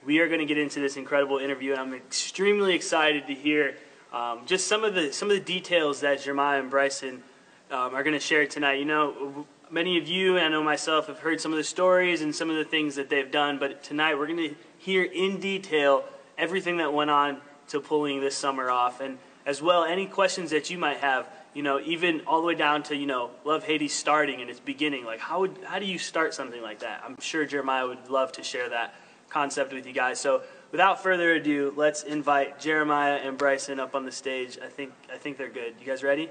we are going to get into this incredible interview, and I'm extremely excited to hear just some of the details that Jeremiah and Bryson are going to share tonight. You know, many of you, and I know myself, have heard some of the stories and some of the things that they've done, but tonight we're going to hear in detail everything that went on to pulling this summer off, and as well any questions that you might have. You know, even all the way down to, you know, Love Haiti starting and its beginning. Like, how do you start something like that? I'm sure Jeremiah would love to share that concept with you guys. So without further ado, let's invite Jeremiah and Bryson up on the stage. I think they're good. You guys ready?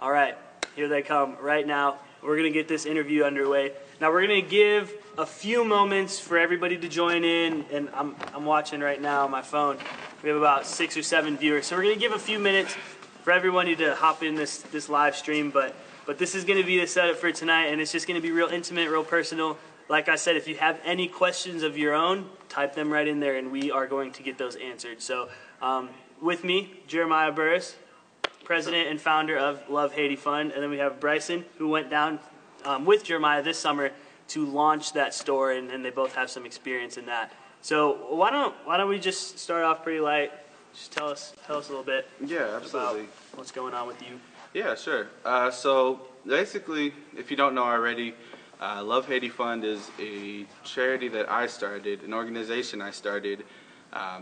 All right, here they come right now. We're going to get this interview underway. Now we're going to give a few moments for everybody to join in, and I'm watching right now on my phone. We have about 6 or 7 viewers, so we're going to give a few minutes for everybody to hop in this live stream, but this is going to be the setup for tonight, and it's just going to be real intimate, real personal. Like I said, if you have any questions of your own, type them right in there, and we are going to get those answered. So with me, Jeremiah Burris, president and founder of Love Haiti Fund, and then we have Bryson, who went down with Jeremiah this summer to launch that store, and they both have some experience in that. So why don't we just start off pretty light? Just tell us a little bit. Yeah, absolutely. About what's going on with you. Yeah, sure. So basically, if you don't know already, Love Haiti Fund is a charity that I started, an organization I started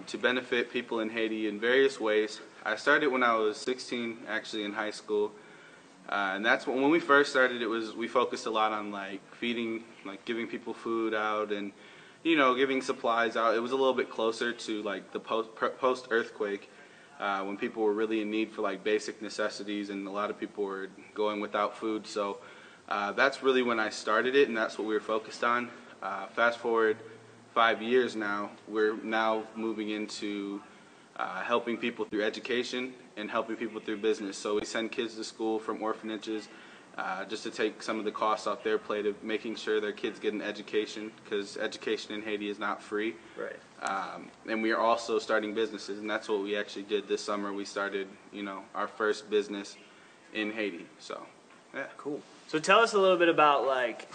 to benefit people in Haiti in various ways. I started when I was 16, actually in high school, and that's when we first started. We focused a lot on like feeding, like giving people food out, and you know, giving supplies out. It was a little bit closer to like the post-earthquake when people were really in need for like basic necessities, and a lot of people were going without food. So that's really when I started it, and that's what we were focused on. Fast forward 5 years now, we're now moving into helping people through education and helping people through business. So we send kids to school from orphanages, just to take some of the costs off their plate of making sure their kids get an education, because education in Haiti is not free. Right. And we are also starting businesses, and that's what we actually did this summer. We started, you know, our first business in Haiti. So, yeah. Cool. So tell us a little bit about like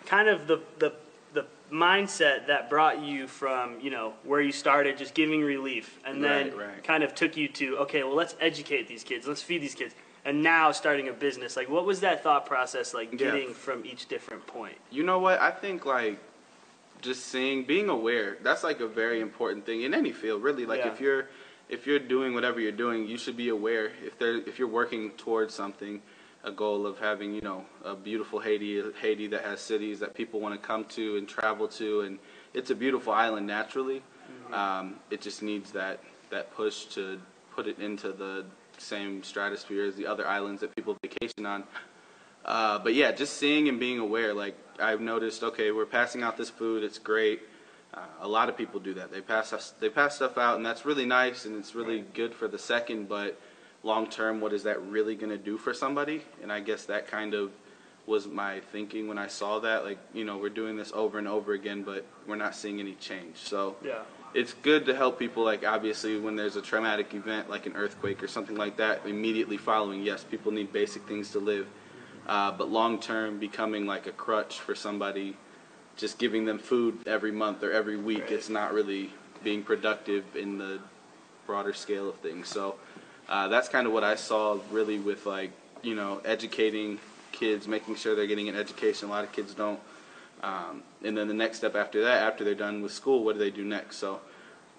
kind of the mindset that brought you from, you know, where you started just giving relief, and then kind of took you to, okay, well, let's educate these kids, let's feed these kids. And now starting a business. Like, what was that thought process like, getting from each different point? You know what? I think like just being aware. That's like a very important thing in any field, really. Like if you're doing whatever you're doing, you should be aware. If you're working towards something, a goal of having, you know, a beautiful Haiti that has cities that people want to come to and travel to, and it's a beautiful island naturally. Mm-hmm. It just needs that push to put it into the same stratosphere as the other islands that people vacation on. But yeah, just seeing and being aware. Like I've noticed, okay, we're passing out this food, it's great. A lot of people do that. They pass stuff out, and that's really nice, and it's really good for the second, but long term, what is that really going to do for somebody? And I guess that kind of was my thinking when I saw that. Like, you know, we're doing this over and over again, but we're not seeing any change. So yeah, it's good to help people, like obviously when there's a traumatic event like an earthquake or something like that, immediately following, yes, people need basic things to live. But long term, becoming like a crutch for somebody, just giving them food every month or every week, it's not really being productive in the broader scale of things. So that's kind of what I saw really with, like, you know, educating kids, making sure they're getting an education. A lot of kids don't. And then the next step after that, after they're done with school, what do they do next? So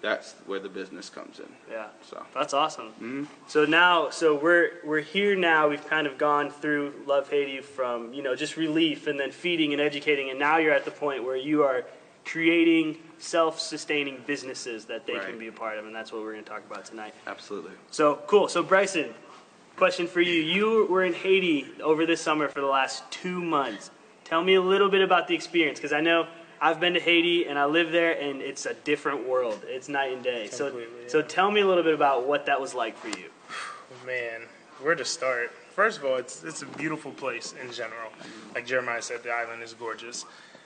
that's where the business comes in. Yeah. So that's awesome. Mm-hmm. So now, we're here now. We've kind of gone through Love Haiti from, you know, just relief and then feeding and educating, and now you're at the point where you are creating self-sustaining businesses that they can be a part of, and that's what we're going to talk about tonight. Absolutely. So cool. So Bryson, question for you. You were in Haiti over this summer for the last 2 months. Tell me a little bit about the experience, because I know I've been to Haiti and I live there, and it's a different world. It's night and day. So tell me a little bit about what that was like for you. Man, where to start? First of all, it's a beautiful place in general. Like Jeremiah said, the island is gorgeous.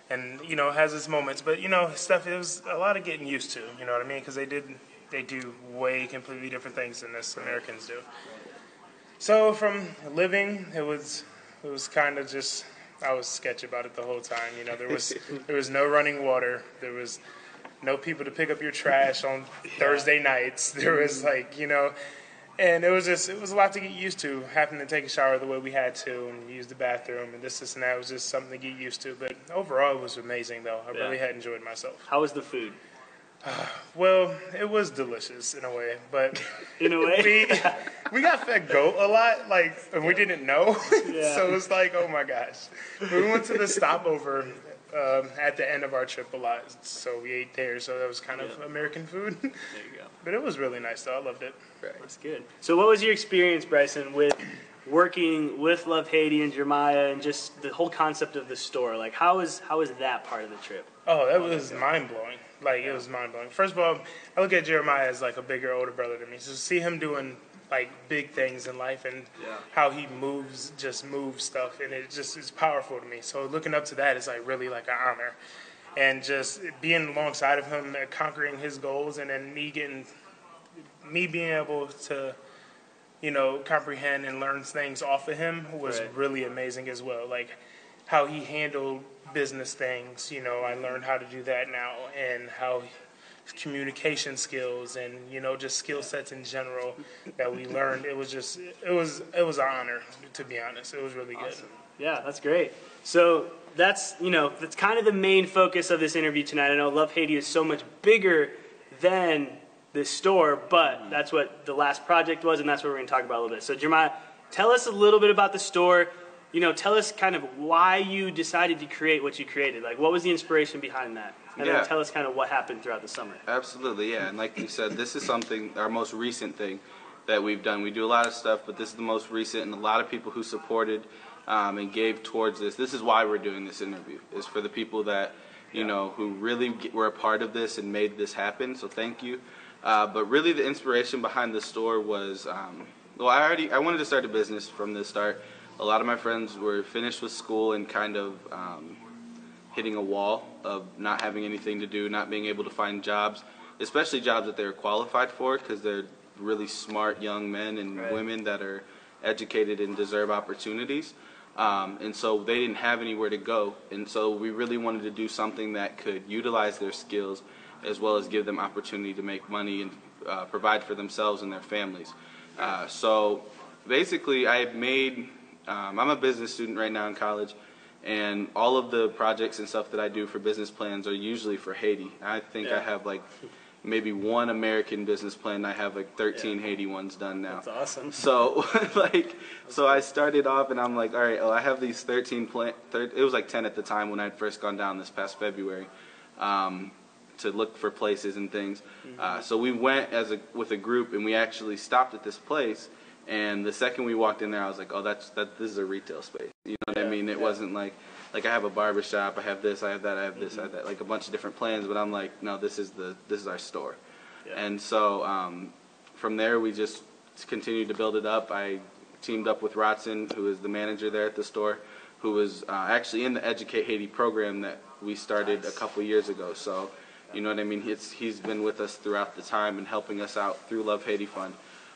And, you know, it has its moments. But, you know, stuff, it was a lot of getting used to, you know what I mean? Because they do way completely different things than us Americans do. So from living, it was kind of just, I was sketchy about it the whole time. You know, there was no running water. There was no people to pick up your trash on Thursday nights. There was like, and it was a lot to get used to, having to take a shower the way we had to and use the bathroom and this and that. It was just something to get used to. But overall, it was amazing, though. I really had enjoyed myself. How was the food? Well, it was delicious in a way, but in a way, we got fed goat a lot, and we didn't know, so it was like, oh my gosh. We went to the stopover at the end of our trip a lot, so we ate there. So that was kind of American food. There you go. But it was really nice, though. I loved it. Right. That's good. So, what was your experience, Bryson, with working with Love Haiti and Jeremiah, and just the whole concept of the store? Like, how was that part of the trip? Oh, that was mind blowing. It was mind blowing. First of all, I look at Jeremiah as like a bigger, older brother to me. So to see him doing like big things in life and how he moves stuff, and it just is powerful to me. So looking up to that is like really like an honor, and just being alongside of him, conquering his goals, and then me being able to, comprehend and learn things off of him was really amazing as well. Like how he handled business things, I learned how to do that now, and how communication skills and just skill sets in general that we learned. It was an honor, to be honest. It was really good. Yeah, that's great. So that's kind of the main focus of this interview tonight. I know Love Haiti is so much bigger than this store, but that's what the last project was, and that's what we're going to talk about a little bit. So Jeremiah, tell us a little bit about the store. Tell us kind of why you decided to create what you created. Like, what was the inspiration behind that? And then tell us kind of what happened throughout the summer. Absolutely, yeah. And like you said, this is our most recent thing that we've done. We do a lot of stuff, but this is the most recent, and a lot of people who supported and gave towards this. This is why we're doing this interview, is for the people that, who really were a part of this and made this happen. So thank you. But really the inspiration behind the store was, I wanted to start a business from the start. A lot of my friends were finished with school and kind of hitting a wall of not having anything to do, not being able to find jobs, especially jobs that they were qualified for, because they're really smart young men and women that are educated and deserve opportunities. And so they didn't have anywhere to go. And so we really wanted to do something that could utilize their skills as well as give them opportunity to make money and provide for themselves and their families. So basically I'm a business student right now in college, and all of the projects and stuff that I do for business plans are usually for Haiti. I think I have like maybe one American business plan. I have like 13 Haiti ones done now. That's awesome. So so I started off and I'm like, all right, I have these 13 it was like 10 at the time when I'd first gone down this past February to look for places and things. So we went with a group, and we actually stopped at this place. And the second we walked in there, I was like, oh, this is a retail space. You know what I mean? It wasn't like I have a barber shop, I have this, I have that, I have this, I have that, like a bunch of different plans. But I'm like, no, this is our store. Yeah. And so from there, we just continued to build it up. I teamed up with Rodson, who is the manager there at the store, who was actually in the Educate Haiti program that we started a couple years ago. So, you know what I mean? He's been with us throughout the time and helping us out through Love Haiti Fund.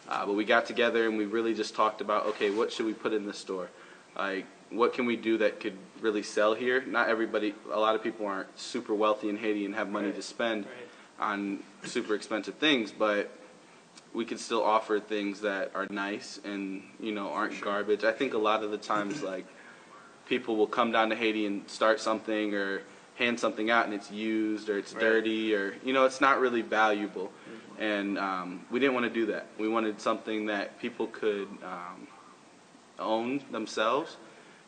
But we got together and we really just talked about, okay, what should we put in the store? Like, what can we do that could really sell here? Not everybody, a lot of people aren't super wealthy in Haiti and have money to spend on super expensive things, but we could still offer things that are nice and, aren't garbage. I think a lot of the times, like, people will come down to Haiti and start something or hand something out and it's used or it's dirty or, it's not really valuable. And we didn't want to do that. We wanted something that people could own themselves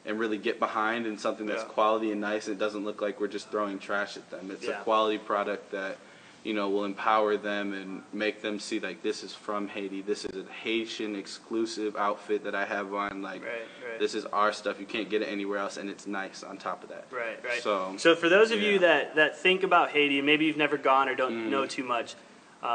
and really get behind, and something that's quality and nice, and it doesn't look like we're just throwing trash at them. It's a quality product that, will empower them and make them see, like, this is from Haiti. This is a Haitian exclusive outfit that I have on. Like, this is our stuff. You can't get it anywhere else, and it's nice on top of that. Right. So for those of you that think about Haiti, and maybe you've never gone or don't know too much,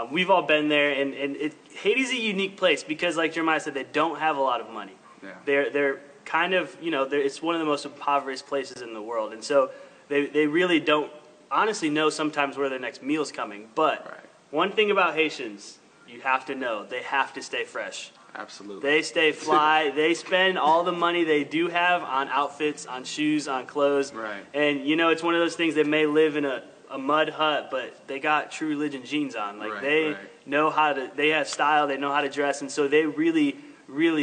we've all been there, and Haiti's a unique place because, like Jeremiah said, they don't have a lot of money. Yeah. They're kind of, it's one of the most impoverished places in the world, and so they really don't honestly know sometimes where their next meal's coming. But one thing about Haitians, you have to know, they have to stay fresh. Absolutely. They stay fly. They spend all the money they do have on outfits, on shoes, on clothes. Right. And, it's one of those things, they may live in a a mud hut, but they got True Religion jeans on. Like they right. know how to, they have style, they know how to dress, and so they really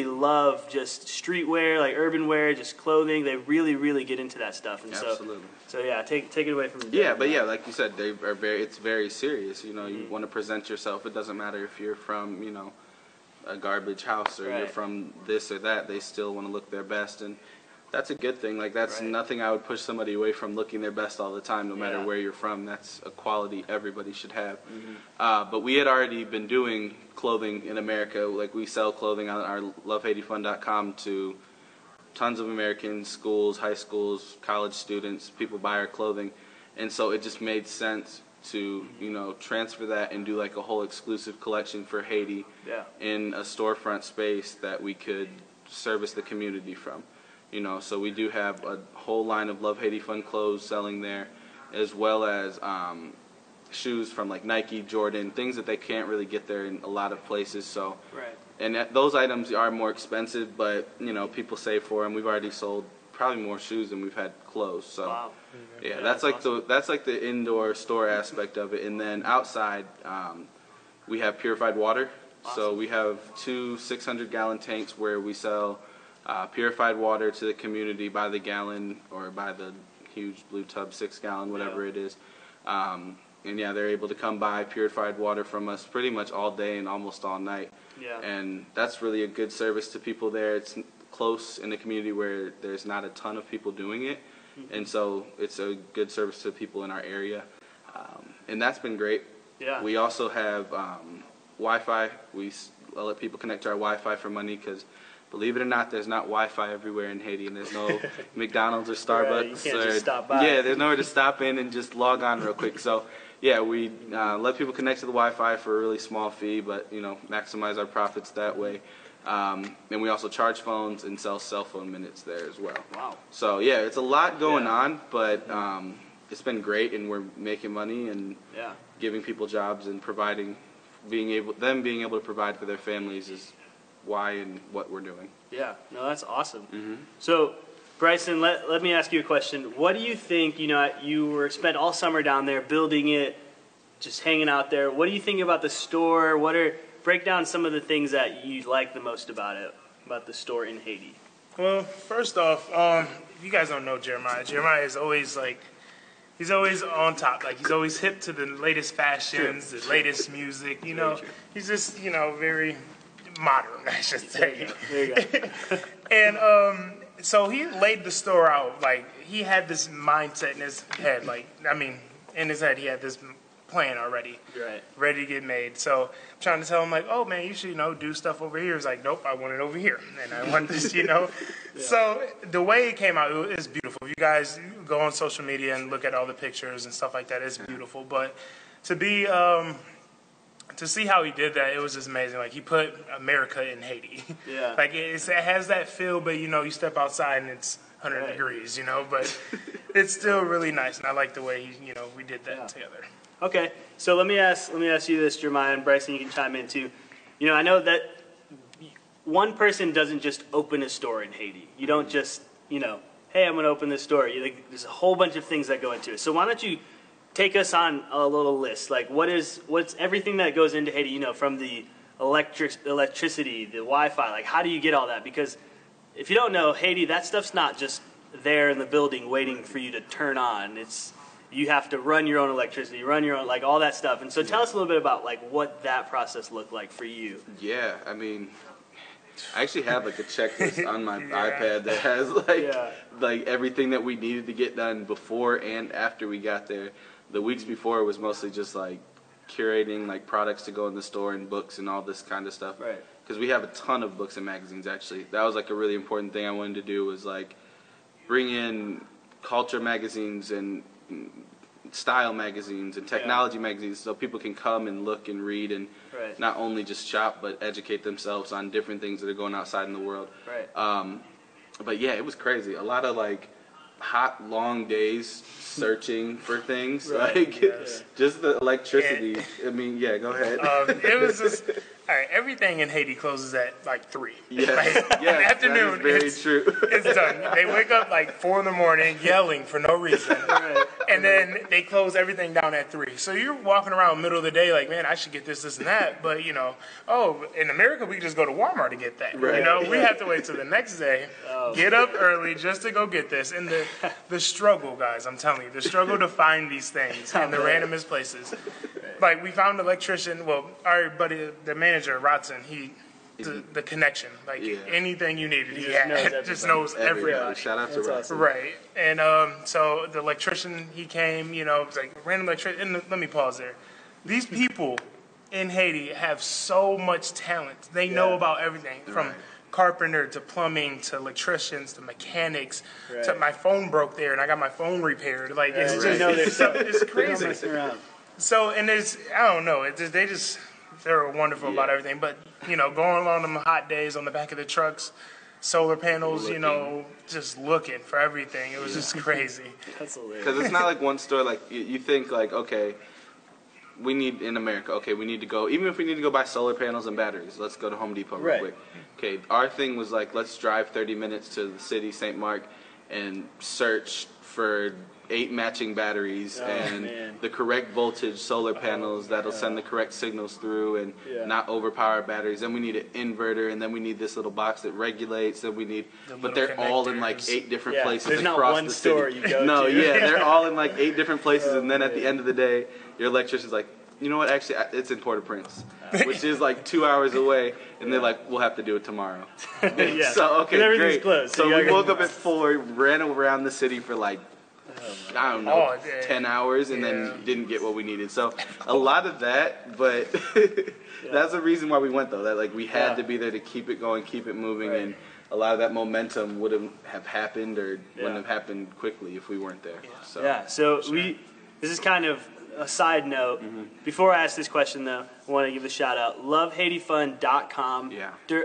love just streetwear, like urban wear, just clothing. They really get into that stuff. And Absolutely. So yeah, take it away from them. Yeah, but yeah, like you said, they are it's very serious. You know, you want to present yourself. It doesn't matter if you're from, you know, a garbage house or you're from this or that. They still want to look their best, and that's a good thing. Like that's nothing I would push somebody away from looking their best all the time, no matter where you're from. That's a quality everybody should have. But we had already been doing clothing in America. Like we sell clothing on our lovehaitiFun.com to tons of Americans, schools, high schools, college students. People buy our clothing, and so it just made sense to, you know, transfer that and do like a whole exclusive collection for Haiti in a storefront space that we could service the community from. You know, so we do have a whole line of Love Haiti Fun clothes selling there, as well as shoes from like Nike, Jordan, things that they can't really get there in a lot of places. So, and those items are more expensive, but you know, people save for them. We've already sold probably more shoes than we've had clothes. So, yeah, that's like awesome. That's like the indoor store aspect of it, and then outside we have purified water. So we have 2 600-gallon tanks where we sell purified water to the community by the gallon or by the huge blue tub, 6-gallon, whatever it is. And yeah, they're able to come buy purified water from us pretty much all day and almost all night. And that's really a good service to people there. It's close in the community where there's not a ton of people doing it. And so it's a good service to people in our area. And that's been great. We also have Wi-Fi. We let people connect to our Wi-Fi for money because, believe it or not, there's not Wi-Fi everywhere in Haiti, and there's no McDonald's or Starbucks. You can't just stop by. Yeah, there's nowhere to stop in and just log on real quick. So, yeah, we let people connect to the Wi-Fi for a really small fee, but, you know, maximize our profits that way. And we also charge phones and sell cell phone minutes there as well. Wow. So, yeah, it's a lot going on, but it's been great, and we're making money and giving people jobs and providing, being able to provide for their families is why and what we're doing. Yeah, no, that's awesome. So, Bryson, let me ask you a question. What do you think, you know, you were spent all summer down there building it, just hanging out there. What do you think about the store? Break down some of the things that you like the most about it, about the store in Haiti. Well, first off, if you guys don't know Jeremiah is always like, he's always on top. Like, he's always hip to the latest fashions, the latest music, you know. He's just, you know, very modern, I should say. There you go. And so he laid the store out. Like, he had this mindset in his head. Like, I mean, in his head, he had this plan already, ready to get made. So I'm trying to tell him, like, oh, man, you should, you know, do stuff over here. He's like, nope, I want it over here. And I want this, you know. So the way it came out, it is beautiful. If you guys go on social media and look at all the pictures and stuff like that, it's beautiful. But to be... to see how he did that, it was just amazing. Like, he put America in Haiti. Like, it has that feel, but, you know, you step outside and it's 100 degrees, you know, but it's still really nice, and I like the way, you know, we did that together. Okay, so let me ask you this, Jeremiah, and Bryson, you can chime in too. You know, I know that one person doesn't just open a store in Haiti. You don't just, you know, hey, I'm going to open this store. There's a whole bunch of things that go into it. So why don't you take us on a little list? Like, what's everything that goes into Haiti, you know, from the electricity, the Wi-Fi, like, how do you get all that? Because if you don't know, Haiti, that stuff's not just there in the building waiting for you to turn on. You have to run your own electricity, run your own, like, all that stuff. And so tell us a little bit about, like, what that process looked like for you. Yeah, I mean, I actually have, like, a checklist on my iPad that has, like everything that we needed to get done before and after we got there. The weeks before it was mostly just like curating like products to go in the store and books and all this kind of stuff. Because we have a ton of books and magazines actually. That was like a really important thing I wanted to do, was like bring in culture magazines and style magazines and technology magazines so people can come and look and read and not only just shop but educate themselves on different things that are going outside in the world. But yeah, it was crazy. A lot of like hot, long days searching for things, just the electricity. I mean, yeah, go ahead. It was just, all right, everything in Haiti closes at like 3. Yes, like, in the afternoon, that is very true. It's done. They wake up like 4 in the morning yelling for no reason. And And then they close everything down at 3. So you're walking around middle of the day like, man, I should get this, and that. But, you know, in America, we just go to Walmart to get that. Right. You know, we have to wait till the next day, get up early just to go get this. And the struggle, guys, I'm telling you, the struggle to find these things in the randomest places. Like, we found an electrician. Well, our buddy, the manager, Rodson, the connection, like anything you needed, he just knows everybody. Shout out to Rodson. Awesome. Right. And so the electrician, he came, you know, it was like random electrician. And let me pause there. These people in Haiti have so much talent. They know about everything from carpenter to plumbing to electricians to mechanics. To my phone broke there and I got my phone repaired. Like it's just it's crazy. So and there's I don't know. They're wonderful about everything. But you know, going along them hot days on the back of the trucks, solar panels, you know, just looking for everything. It was just crazy. That's hilarious. Because it's not like one store. Like you think like okay. We need in America. Okay, we need to go. Even if we need to go buy solar panels and batteries, let's go to Home Depot real quick. Okay, our thing was like, let's drive 30 minutes to the city, St. Mark, and search for 8 matching batteries the correct voltage solar panels that'll send the correct signals through and not overpower batteries. Then we need an inverter, and then we need this little box that regulates. Then we need, but they're all in like 8 different places There's across not one the store city. you go no, to. they're all in like 8 different places, and then at the end of the day, your electrician's like, you know what? Actually, it's in Port-au-Prince, which is like 2 hours away, and they're like, "We'll have to do it tomorrow." So okay, great. Closed, so we woke up at 4, ran around the city for like I don't know, 10 hours, and then didn't get what we needed. So a lot of that, but that's the reason why we went though. That like we had to be there to keep it going, keep it moving, and a lot of that momentum wouldn't have happened or wouldn't have happened quickly if we weren't there. So this is kind of a side note. Before I ask this question, though, I want to give a shout out. LoveHaitiFun.com.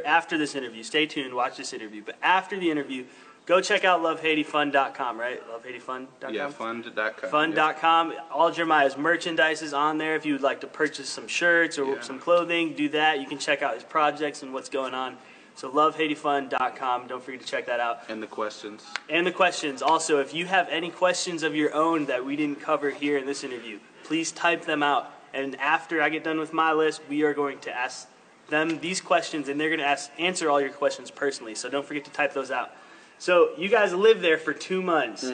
After this interview, stay tuned, watch this interview. But after the interview, go check out LoveHaitiFun.com, right? LoveHaitiFun.com? Yeah, fun.com. Fun.com. All Jeremiah's merchandise is on there. If you would like to purchase some shirts or some clothing, do that. You can check out his projects and what's going on. So LoveHaitiFun.com. Don't forget to check that out. And the questions. And the questions. Also, if you have any questions of your own that we didn't cover here in this interview, please type them out. And after I get done with my list, we are going to ask them these questions, and they're going to answer all your questions personally. So don't forget to type those out. So you guys lived there for 2 months.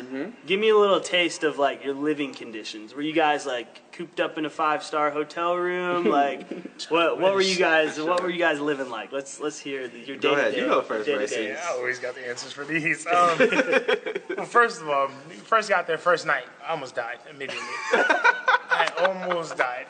Give me a little taste of like your living conditions. Were you guys like cooped up in a 5-star hotel room? Like what were you guys living like? Let's hear your day. Go ahead, you go first, Bryson. Yeah, I always got the answers for these. Well, first of all, first got there first night, I almost died immediately. I almost died.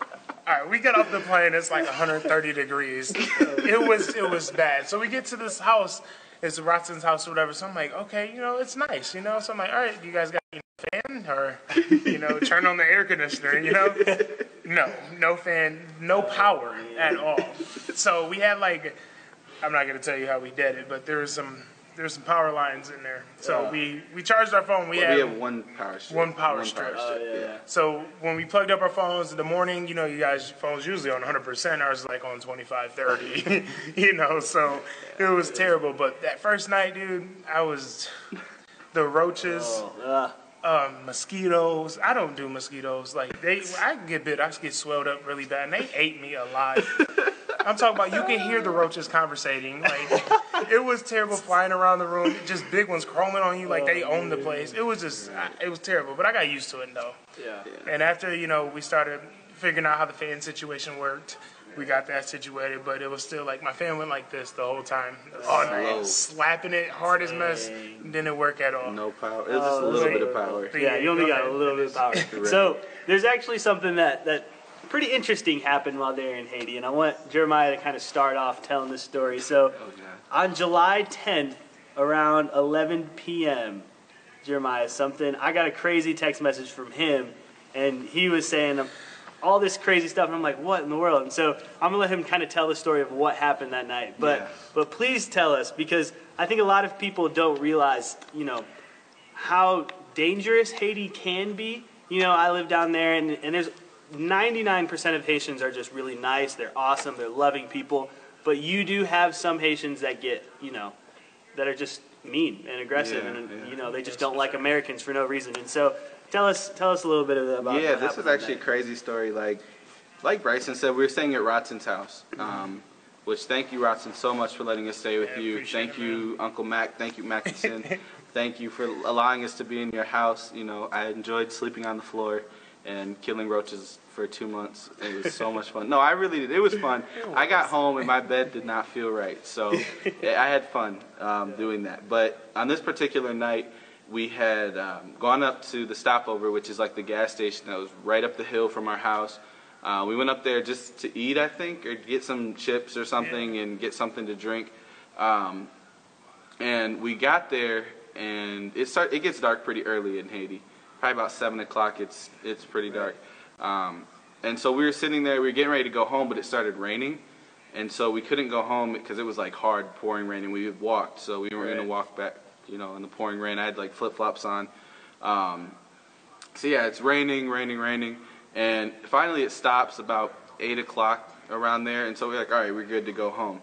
All right, we get off the plane. It's like 130 degrees. It was bad. So we get to this house. It's Rodson's house or whatever. So I'm like, okay, you know, it's nice, you know. So I'm like, all right, you guys got a fan or, you know, turn on the air conditioner, you know? No fan, no power at all. So we had like, I'm not gonna tell you how we did it, but there was some power lines in there. So we charged our phone. We have one power strip. One power strip. So when we plugged up our phones in the morning, you know, you guys' phones usually on 100%. Ours is like on 25, 30. You know, so it was terrible. But that first night, dude, the roaches, mosquitoes. I don't do mosquitoes. Like I get bit. I get swelled up really bad, and they ate me alive. I'm talking about you can hear the roaches conversating. Like it was terrible flying around the room, just big ones crawling on you like they own the place. It was terrible, but I got used to it though. And after, you know, we started figuring out how the fan situation worked, we got that situated, but it was still like my fan went like this the whole time. All night, slapping it hard as mess, didn't work at all. No power. It was just a little bit of power. Yeah, you only got a little bit of power. So there's actually something that pretty interesting happened while they were in Haiti, and I want Jeremiah to kind of start off telling this story. So on July 10th, around 11 p.m., Jeremiah, I got a crazy text message from him, and he was saying all this crazy stuff, and I'm like, what in the world? And so I'm going to let him kind of tell the story of what happened that night. But please tell us, because I think a lot of people don't realize, you know, how dangerous Haiti can be. You know, I live down there, and there's 99% of Haitians are just really nice. They're awesome. They're loving people. But you do have some Haitians that get, you know, that are just mean and aggressive, and you know, they just don't like Americans for no reason. And so tell us a little bit about. Yeah, what this happened was that actually a night. crazy story. Like Bryson said, we were staying at Rotson's house. Which thank you, Rotson, so much for letting us stay with you. Thank you, Uncle Mac. Thank you, Mackinson. Thank you for allowing us to be in your house. You know, I enjoyed sleeping on the floor and killing roaches for 2 months. It was so much fun. No, I really did. It was fun. I got home and my bed did not feel right. So I had fun doing that. But on this particular night, we had gone up to the stopover, which is like the gas station that was right up the hill from our house. We went up there just to eat, I think, or get some chips or something and get something to drink. And we got there, and it gets dark pretty early in Haiti. Probably about 7 o'clock, it's pretty dark. And so we were sitting there, we were getting ready to go home, but it started raining. And so we couldn't go home because it was like hard pouring rain, and we had walked. So we weren't going to walk back, you know, in the pouring rain. I had like flip-flops on. So yeah, it's raining. And finally it stops about 8 o'clock around there, and so we're like, all right, we're good to go home.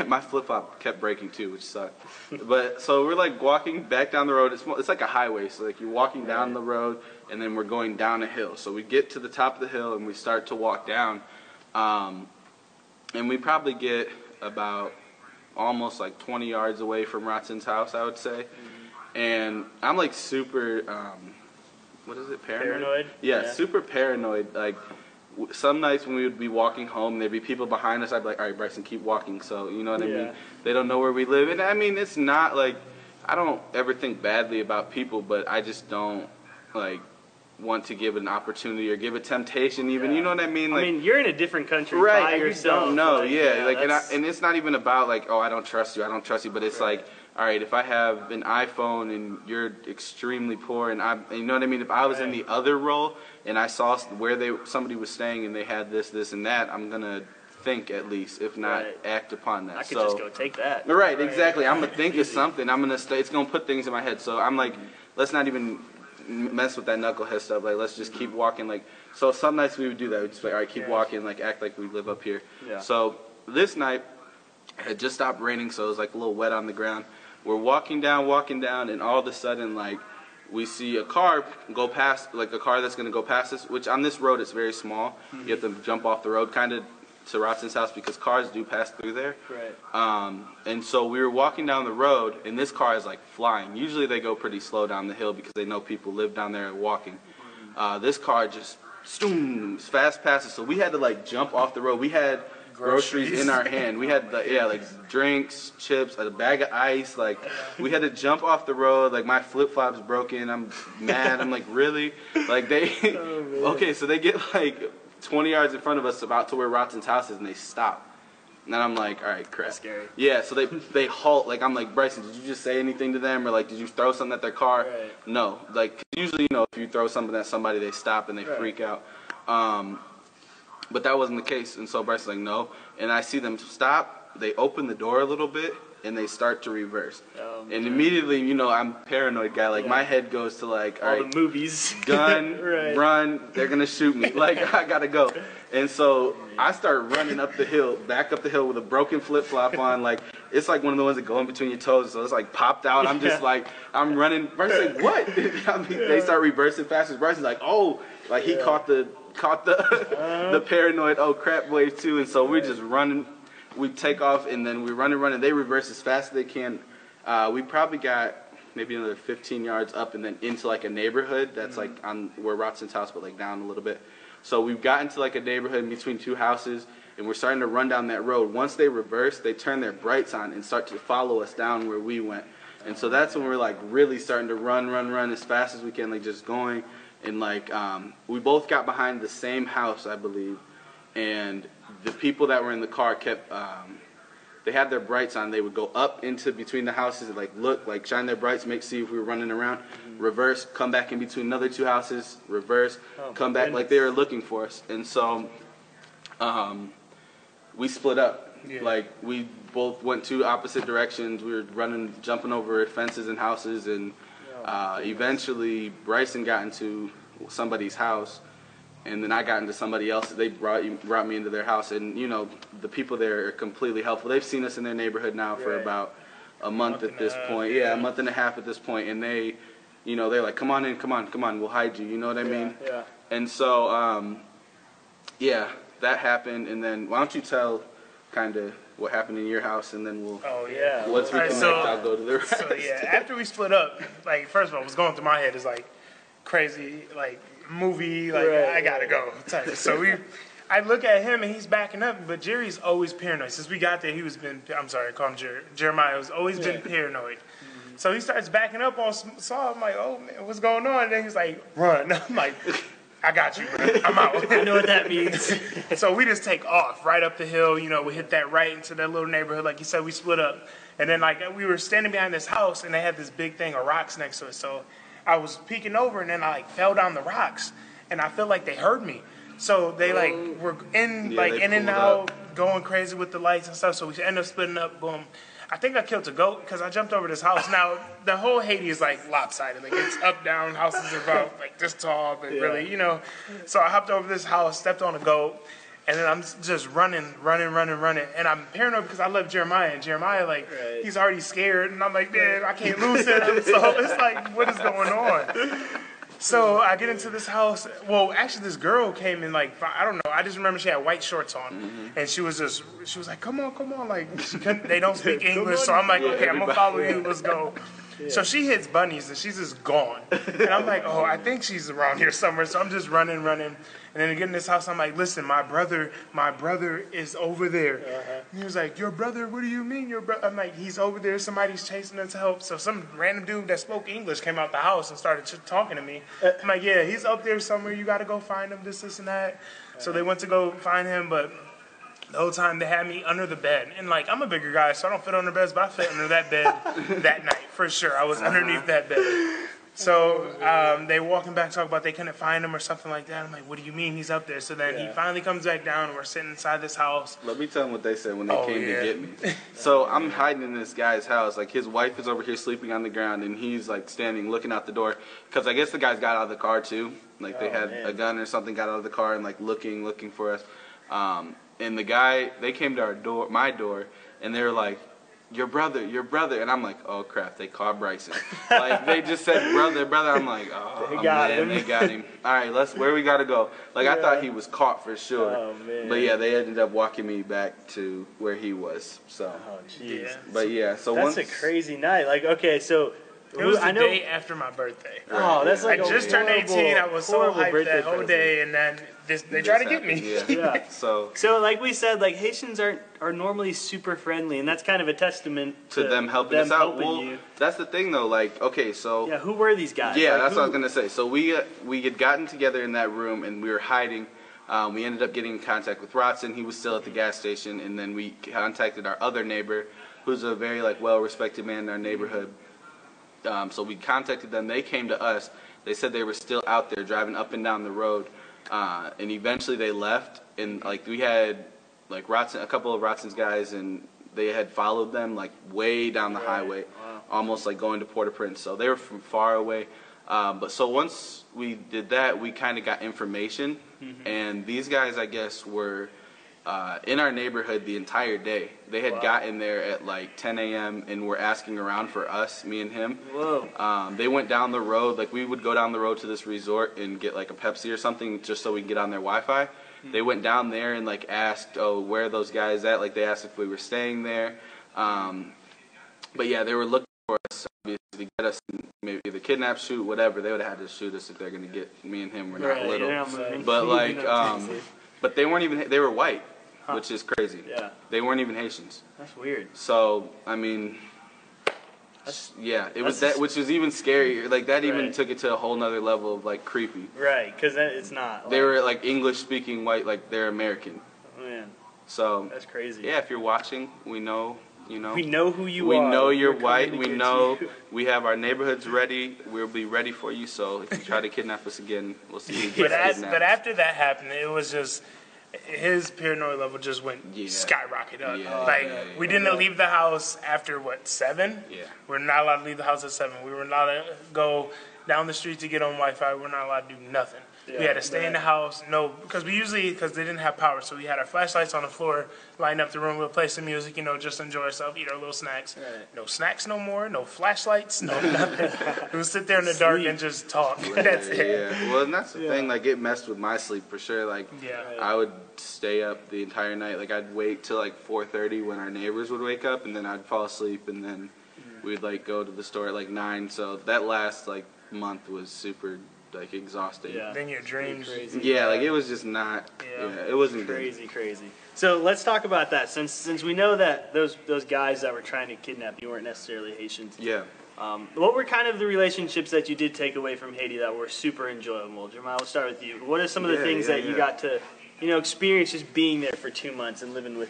My flip-flop kept breaking too, which sucked. But so we're like walking back down the road. It's like a highway, so like you're walking down the road, and then we're going down a hill. So we get to the top of the hill, and we start to walk down. And we probably get about almost like 20 yards away from Rotson's house, I would say. And I'm like super... what is it, paranoid? Yeah, super paranoid. Like, some nights when we would be walking home, there'd be people behind us, I'd be like, all right, Bryson, keep walking. So, you know what I mean? They don't know where we live. And I mean, it's not like, I don't ever think badly about people, but I just don't, like, want to give an opportunity or give a temptation even. You know what I mean? Like, I mean, you're in a different country right, by yourself. You don't know, like, and it's not even about like, oh, I don't trust you, but it's like, all right, if I have an iPhone and you're extremely poor, and you know what I mean? If I was in the other role and I saw where somebody was staying and they had this, and that, I'm gonna think at least, if not act upon that. I could just go take that. Right, exactly. I'm gonna think of something. It's gonna put things in my head. So I'm like, let's not even mess with that knucklehead stuff. Like, let's just keep walking. Like, so some nights we would do that. We'd just be like, all right, keep walking. Like, act like we live up here. So this night, it had just stopped raining, so it was like a little wet on the ground. We're walking down, and all of a sudden, like, we see a car go past, like a car that's going to go past us, which on this road it's very small. You have to jump off the road kind of to Rotson's house because cars do pass through there. And so we were walking down the road, and this car is like flying. Usually they go pretty slow down the hill because they know people live down there and walking. This car just fast passes, so we had to like jump off the road. We had groceries in our hand. We had like drinks, chips, a bag of ice. Like, we had to jump off the road. Like, my flip-flops broken. I'm mad. I'm like, really? Like, okay, so they get like 20 yards in front of us about to where Rotson's house is, and they stop. And then I'm like, all right, crap. That's scary. Yeah, so they halt. Like, I'm like, Bryson, did you just say anything to them? Or like, did you throw something at their car? No. Like, usually, you know, if you throw something at somebody, they stop and they freak out. But that wasn't the case, and so Bryce's like, no. And I see them stop, they open the door a little bit, and they start to reverse. And immediately, you know, I'm a paranoid guy. Like, my head goes to like, all right, the movies. Gun, run, they're going to shoot me. Like, I got to go. And so I start running up the hill, back up the hill with a broken flip-flop on. Like, it's like one of the ones that go in between your toes, so it's like popped out. I'm just like, I'm running. Bryce's like, what? I mean, they start reversing fast. Bryce's like, oh, like he caught the paranoid, oh crap wave too. And so we're just running. We take off, and then we running. They reverse as fast as they can. We probably got maybe another 15 yards up and then into like a neighborhood that's like on where Rotson's house, but like down a little bit. So we've got into like a neighborhood in between two houses, and we're starting to run down that road. Once they reverse, they turn their brights on and start to follow us down where we went. And so that's when we're like really starting to run as fast as we can, like just going. And like we both got behind the same house, I believe, and the people that were in the car kept they had their brights on. They would go up into between the houses and like look, like shine their brights, see if we were running around, reverse, come back in between another two houses, reverse, come back, like they were looking for us. And so we split up. Like, we both went two opposite directions. We were running, jumping over fences and houses, and eventually Bryson got into somebody's house, and then I got into somebody else. They brought me into their house, and you know, the people there are completely helpful. They've seen us in their neighborhood now for about a month at this point. Yeah, a month and a half at this point, and they you know, they're like, come on in, come on, we'll hide you. You know what I mean? Yeah. And so, yeah, that happened. And then why don't you tell kind of what happened in your house, and then we'll. Oh yeah. Once we connect, I'll go to the rest. So yeah, after we split up, like first of all, what's going through my head is like crazy, like movie, like I gotta go type. So I look at him and he's backing up, but Jerry's always paranoid. Since we got there, I'm sorry, I call him Jeremiah has always been paranoid. So he starts backing up on Saul. I'm like, oh man, what's going on? And then he's like, run. I'm like, I got you, bro. I'm out. I know what that means. So we just take off right up the hill. You know, we hit that right into that little neighborhood. Like you said, we split up. And then like we were standing behind this house and they had this big thing of rocks next to it. So I was peeking over and then I like fell down the rocks and I felt like they heard me. So they like were in and out, going crazy with the lights and stuff. So we ended up splitting up. Boom. I think I killed a goat because I jumped over this house. Now the whole Haiti is like lopsided. Like it's up down. Houses are about like this tall, but really, you know. So I hopped over this house, stepped on a goat, and then I'm just running. And I'm paranoid because I love Jeremiah. And Jeremiah, like, he's already scared. And I'm like, man, I can't lose him. So it's like, what is going on? So I get into this house. Well, actually, this girl came in like, I don't know. I just remember she had white shorts on, and she was like, come on, like they don't speak English. So I'm like, okay, I'm gonna follow you. Let's go. So she hits bunnies and she's just gone. And I'm like, oh, I think she's around here somewhere. So I'm just running. And then I get in this house, I'm like, listen, my brother is over there. And he was like, your brother? What do you mean your brother? I'm like, he's over there. Somebody's chasing us to help. So some random dude that spoke English came out the house and started talking to me. I'm like, yeah, he's up there somewhere. You got to go find him, this, and that. So they went to go find him, but the whole time they had me under the bed. And like, I'm a bigger guy, so I don't fit under beds, but I fit under that bed that night for sure. I was underneath that bed. So they walking back, talk about they couldn't find him or something like that. I'm like, what do you mean he's up there? So then he finally comes back down and we're sitting inside this house. Let me tell them what they said when they came to get me. So I'm hiding in this guy's house. Like his wife is over here sleeping on the ground and he's like standing looking out the door. Because I guess the guys got out of the car too. Like they had a gun or something, got out of the car and like looking for us. And the guy, they came to my door, and they were like, your brother. And I'm like, oh crap, they called Bryson. Like they just said brother. I'm like, oh they got him. All right, where we gotta go. Like I thought he was caught for sure. Oh man. But yeah, they ended up walking me back to where he was. So. Oh jeez. But yeah, so that's a crazy night. Like okay, so. It was the day after my birthday. Oh, that's like I just turned 18. I was so hyped that whole day, and then they tried to get me. Yeah. So like we said, like Haitians are normally super friendly, and that's kind of a testament to them helping us out. Well, you. That's the thing though. Like okay, so yeah, who were these guys? Yeah, like, that's what I was gonna say. So we had gotten together in that room, and we were hiding. We ended up getting in contact with Rodson. He was still at the gas station, and then we contacted our other neighbor, who's a very like well-respected man in our neighborhood. So we contacted them. They came to us. They said they were still out there driving up and down the road, and eventually they left. And like we had like Rodson, a couple of Rodson's guys, and they had followed them like way down the highway, almost like going to Port-au-Prince. So they were from far away. But so once we did that, we kind of got information, and these guys, I guess, were in our neighborhood the entire day. They had gotten there at like 10 a.m. and were asking around for us, me and him. Whoa. They went down the road, like we would go down the road to this resort and get like a Pepsi or something just so we can get on their Wi-Fi. They went down there and like asked, oh, where are those guys at? Like they asked if we were staying there. But yeah, they were looking for us, obviously, to get us maybe either kidnap, shoot, whatever. They would have had to shoot us if they're going to get me and him. We're not little. But like, but they weren't even, they were white. Which is crazy. Yeah. They weren't even Haitians. That's weird. So, I mean, yeah, it was that, which was even scarier. Like, that even took it to a whole nother level of, like, creepy. Right, because it's not. They were, like, English-speaking white, like, they're American. Oh, man. So. That's crazy. Yeah, if you're watching, we know, you know. We know who you are. We know you're white. We know we have our neighborhoods ready. We'll be ready for you. So, if you try to kidnap us again, we'll see you get But after that happened, it was just... his paranoid level just went skyrocket up. We didn't leave the house after, 7? Yeah. We're not allowed to leave the house at 7. We were not allowed to go down the street to get on Wi-Fi. We're not allowed to do nothing. We had to stay in the house. No, because they didn't have power, so we had our flashlights on the floor, lighting up the room. We'll play some music, just enjoy ourselves, eat our little snacks. Right. No snacks no more, no flashlights, no nothing. We'll sit there in the dark and just talk. That's it. Yeah, well, and that's the thing. Like, it messed with my sleep for sure. Like, I would stay up the entire night. Like, I'd wait till like 4:30 when our neighbors would wake up, and then I'd fall asleep, and then we'd like go to the store at like 9. So that last like month was super like exhausting. Yeah. Then your dreams. Yeah, like it was just not. Yeah, it wasn't crazy. So let's talk about that. Since we know that those guys that were trying to kidnap you weren't necessarily Haitians. Yeah. What were kind of the relationships that you did take away from Haiti that were super enjoyable? Jeremiah, we'll start with you. What are some of the things that you got to, experience just being there for 2 months and living with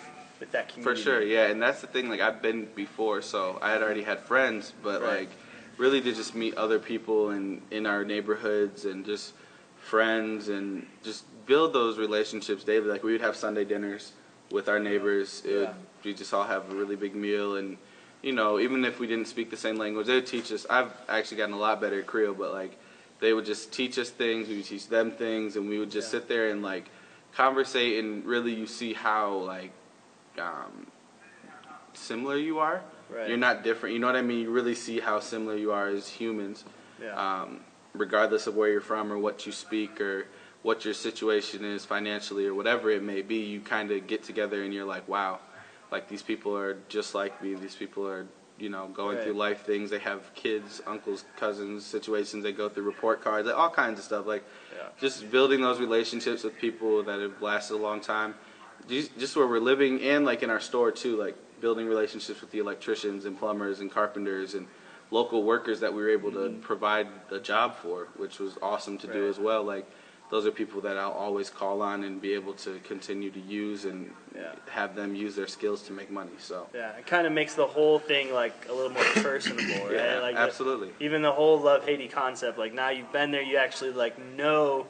that community? For sure, yeah, and that's the thing. Like, I've been before, so I had already had friends, but like really to just meet other people in our neighborhoods and just friends and just build those relationships daily. Like, we would have Sunday dinners with our neighbors. We just all have a really big meal, and even if we didn't speak the same language, they would teach us. I've actually gotten a lot better at Creole, but like they would just teach us things, we would teach them things, and we would just sit there and like conversate, and really you see how like similar you are. Right. You're not different. You know what I mean? You really see how similar you are as humans, regardless of where you're from or what you speak or what your situation is financially or whatever it may be. You kind of get together and you're like, wow, like these people are just like me. These people are, going through life things. They have kids, uncles, cousins, situations they go through, report cards, like all kinds of stuff. Like just building those relationships with people that have lasted a long time. Just where we're living, and like in our store too, like building relationships with the electricians and plumbers and carpenters and local workers that we were able to provide a job for, which was awesome to do as well. Like, those are people that I'll always call on and be able to continue to use and have them use their skills to make money. So it kind of makes the whole thing like a little more personable, right? Yeah, like absolutely. Even the whole Love Haiti concept, like now you've been there, you actually like know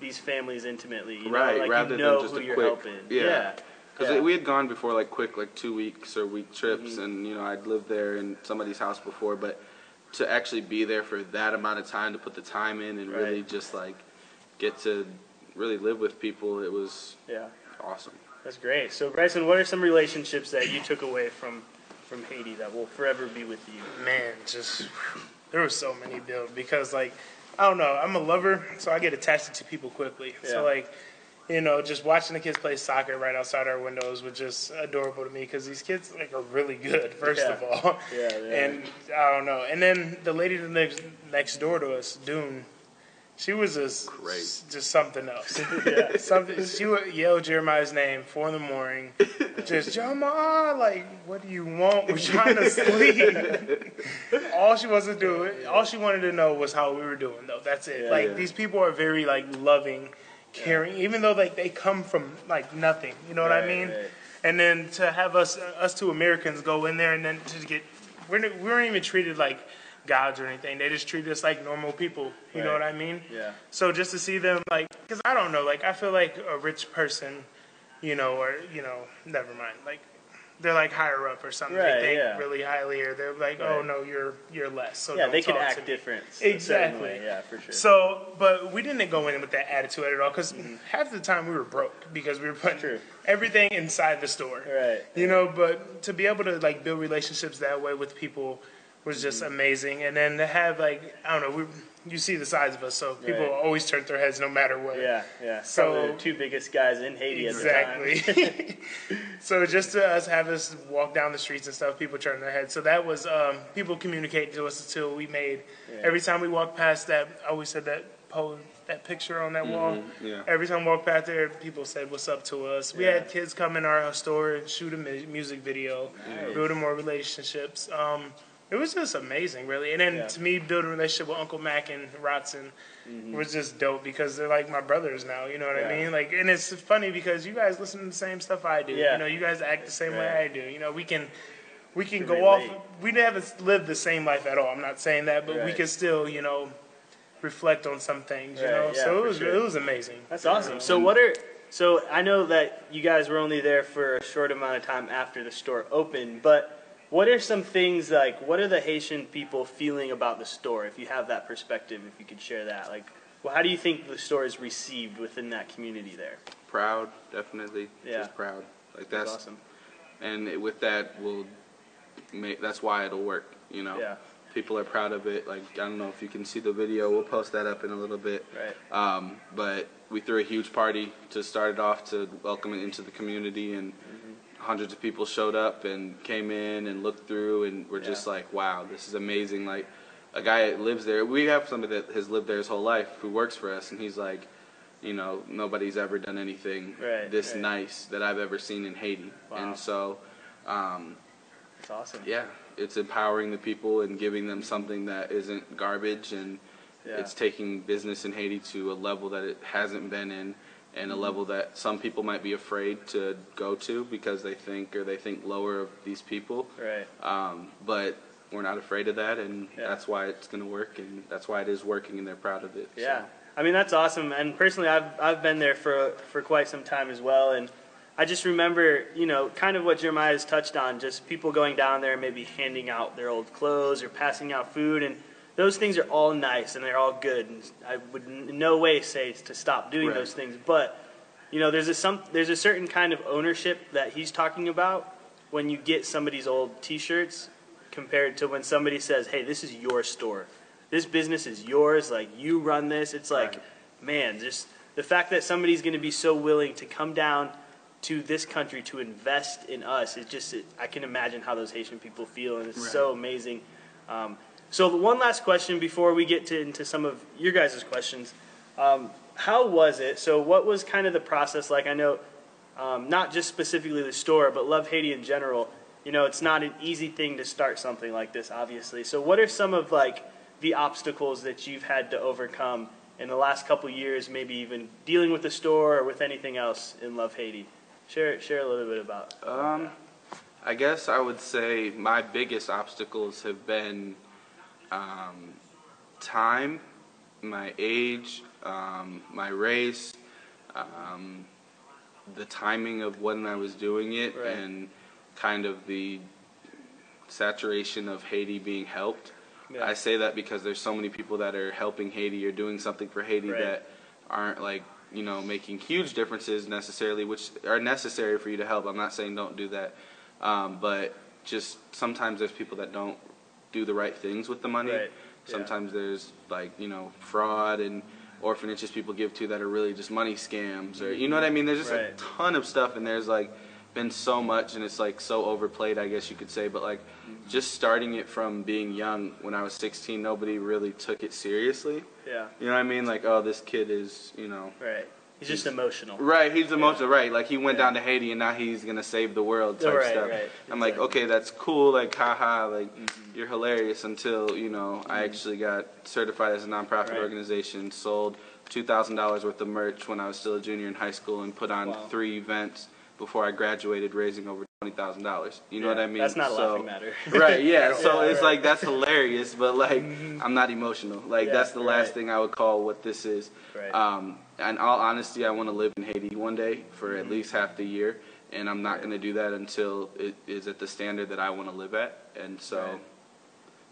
these families intimately, right? Rather than just who a you're quick, helping. Because we had gone before like quick, like 2 weeks or week trips, and I'd lived there in somebody's house before, but to actually be there for that amount of time, to put the time in and really just like get to really live with people, it was awesome. That's great. So Bryson, what are some relationships that you took away from Haiti that will forever be with you? Man, there were so many, Bill, because like, I don't know, I'm a lover, so I get attached to people quickly. So like, just watching the kids play soccer right outside our windows was just adorable to me, because these kids like are really good, first of all. And I don't know. And then the lady next door to us, Dune, she was just something else. She would yell Jeremiah's name 4 in the morning. Just, Jeremiah, like, what do you want? We're trying to sleep. All she wanted to know was how we were doing, though. That's it. These people are very, like, loving, caring, even though, like, they come from, like, nothing. You know what I mean? Right. And then to have us two Americans go in there and then to get, we weren't even treated like gods or anything. They just treat us like normal people. You know what I mean? Yeah. So just to see them, like, because I don't know, like, I feel like a rich person, or, never mind. Like, they're like higher up or something. They think really highly, or they're like, oh no, you're less. So don't they could talk act different. Exactly. Yeah, for sure. So, but we didn't go in with that attitude at all, because half the time we were broke because we were putting everything inside the store. Right. But to be able to like build relationships that way with people was just amazing. And then to have, like, I don't know, you see the size of us, so people always turn their heads no matter what. Yeah. So probably the 2 biggest guys in Haiti at the time. Exactly. So just to have us walk down the streets and stuff, people turn their heads. So that was, people communicated to us until we made, every time we walked past that, I always said that picture on that wall. Every time we walked past there, people said what's up to us. We had kids come in our store and shoot a music video, building more relationships. It was just amazing, really. And then to me, building a relationship with Uncle Mac and Rodson was just dope, because they're like my brothers now. You know what I mean? Like, and it's funny because you guys listen to the same stuff I do. You guys act the same way I do. We can go off. We haven't lived the same life at all. I'm not saying that, but we can still, reflect on some things. So it was amazing. That's awesome. So I know that you guys were only there for a short amount of time after the store opened, but what are some things, like, what are the Haitian people feeling about the store, if you have that perspective, if you could share that? Like, Well, how do you think the store is received within that community there? Proud, definitely. Yeah. Just proud. Like That's awesome. And with that, that's why it'll work. Yeah. People are proud of it. Like, I don't know if you can see the video. We'll post that up in a little bit. Right. But we threw a huge party to start it off, to welcome it into the community, and hundreds of people showed up and came in and looked through, and we're just like, wow, this is amazing. Like, a guy that lives there, we have somebody that has lived there his whole life who works for us, and he's like, nobody's ever done anything this nice that I've ever seen in Haiti. Wow. And so, that's awesome. Yeah, it's empowering the people and giving them something that isn't garbage, and it's taking business in Haiti to a level that it hasn't been in, and a level that some people might be afraid to go to because they think lower of these people. Right. But we're not afraid of that, and that's why it's going to work, and that's why it is working, and they're proud of it. Yeah. So. I mean, that's awesome. And personally, I've been there for quite some time as well, and I just remember, kind of what Jeremiah has touched on, just people going down there and maybe handing out their old clothes or passing out food, and those things are all nice and they're all good, and I would in no way say to stop doing those things, but there's a certain kind of ownership that he's talking about when you get somebody's old T-shirts compared to when somebody says, hey, this is your store. This business is yours, like, you run this. It's like, man, just the fact that somebody's going to be so willing to come down to this country to invest in us, I can imagine how those Haitian people feel, and it's so amazing. So one last question before we get into some of your guys' questions. How was it? So what was kind of the process like? I know not just specifically the store, but Love Haiti in general. It's not an easy thing to start something like this, obviously. So what are some of the obstacles that you've had to overcome in the last couple years, maybe even dealing with the store or with anything else in Love Haiti? Share a little bit about that. I guess I would say my biggest obstacles have been time, my age, my race, the timing of when I was doing it, and kind of the saturation of Haiti being helped. Yeah. I say that because there's so many people that are helping Haiti or doing something for Haiti that aren't making huge differences necessarily, which are necessary for you to help. I'm not saying don't do that, but just sometimes there's people that don't do the right things with the money. Sometimes there's fraud and orphanages people give to that are really just money scams, or you know what I mean. There's just a ton of stuff, and there's been so much, and it's so overplayed, I guess you could say. But just starting it from being young, when I was 16, nobody really took it seriously. Yeah. You know what I mean? Oh, this kid is, Right. He's just emotional. Right, he's emotional, right. He went down to Haiti and now he's going to save the world type stuff. Right. I'm okay, that's cool, haha, you're hilarious, until, I actually got certified as a nonprofit organization, sold $2,000 worth of merch when I was still a junior in high school, and put on 3 events before I graduated, raising over $20,000. You know what I mean? That's not a laughing matter. Right, yeah. So it's that's hilarious, but I'm not emotional. That's the last thing I would call what this is. Right. In all honesty, I want to live in Haiti one day for at least half the year, and I'm not going to do that until it is at the standard that I want to live at. And so,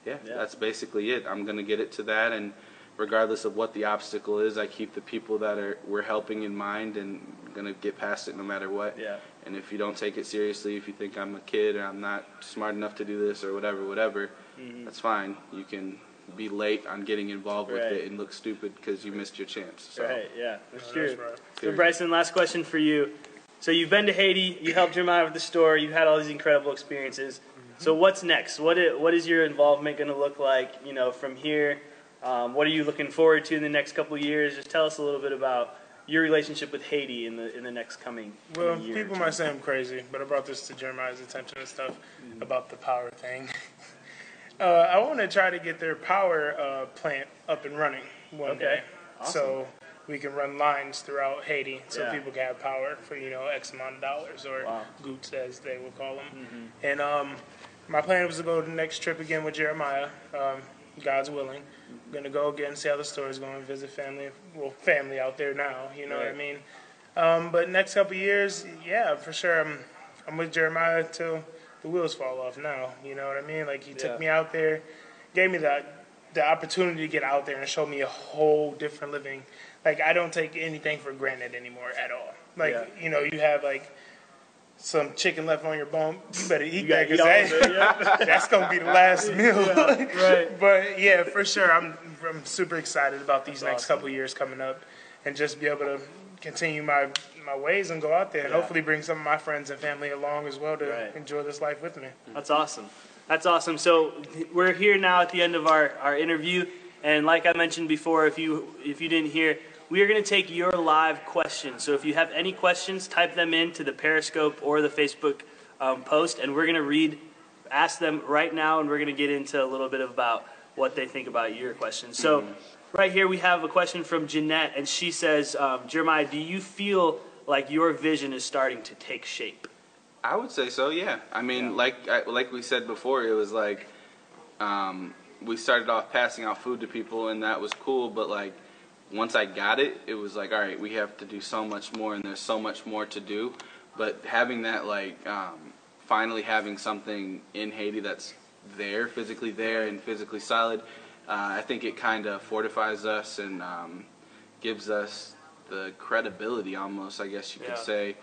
that's basically it. I'm going to get it to that, and regardless of what the obstacle is, I keep the people that we're helping in mind, and going to get past it no matter what. Yeah. And if you don't take it seriously, if you think I'm a kid or I'm not smart enough to do this or whatever, that's fine. You can be late on getting involved with it and look stupid because you missed your chance. So. Right, yeah, that's true. So Bryson, last question for you. So you've been to Haiti, you helped Jeremiah with the store, you've had all these incredible experiences. So what's next? What is your involvement going to look like, from here? What are you looking forward to in the next couple of years? Just tell us a little bit about your relationship with Haiti in the next coming year. Well, people might say I'm crazy, but I brought this to Jeremiah's attention and stuff about the power thing. I want to try to get their power plant up and running one day. Awesome. So we can run lines throughout Haiti so people can have power for, X amount of dollars, or goots as they will call them. And my plan was to go to the next trip again with Jeremiah, God's willing. I'm going to go again, see how the store is going, visit family. Well, family out there now, you know what I mean? But next couple of years, for sure, I'm with Jeremiah till the wheels fall off now, you know what I mean? He took me out there, gave me that the opportunity to get out there and show me a whole different living. Like, I don't take anything for granted anymore at all. Like, you know, you have like some chicken left on your bone, you better eat that, because that's gonna be the last meal. Right. But yeah, for sure, I'm super excited about these next couple of years coming up, and just be able to continue my ways and go out there and hopefully bring some of my friends and family along as well to enjoy this life with me. That's awesome. That's awesome. So we're here now at the end of our interview, and like I mentioned before, if you didn't hear, we are going to take your live questions. So if you have any questions, type them into the Periscope or the Facebook post, and we're going to ask them right now, and we're going to get into a little bit about what they think about your questions. So right here we have a question from Jeanette, and she says, Jeremiah, do you feel like your vision is starting to take shape? I would say so, yeah. I mean, like we said before, it was like we started off passing out food to people, and that was cool, but like once I got it, it was like, all right, we have to do so much more, and there's so much more to do. But having that, like, finally having something in Haiti that's there, physically there and physically solid, I think it kind of fortifies us and gives us the credibility, almost, I guess you could say,